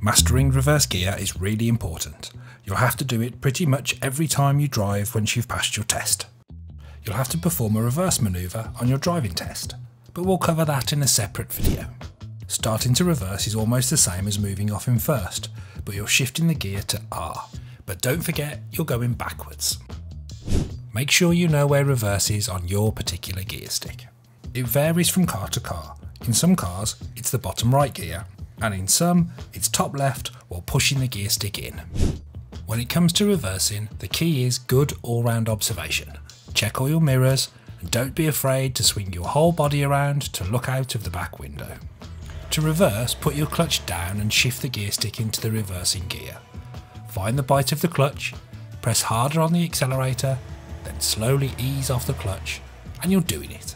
Mastering reverse gear is really important. You'll have to do it pretty much every time you drive once you've passed your test. You'll have to perform a reverse manoeuvre on your driving test, but we'll cover that in a separate video. Starting to reverse is almost the same as moving off in first, but you're shifting the gear to R. But don't forget, you're going backwards. Make sure you know where reverse is on your particular gear stick. It varies from car to car. In some cars, it's the bottom right gear, and in some, it's top left while pushing the gear stick in. When it comes to reversing, the key is good all-round observation. Check all your mirrors, and don't be afraid to swing your whole body around to look out of the back window. To reverse, put your clutch down and shift the gear stick into the reversing gear. Find the bite of the clutch, press harder on the accelerator, then slowly ease off the clutch, and you're doing it.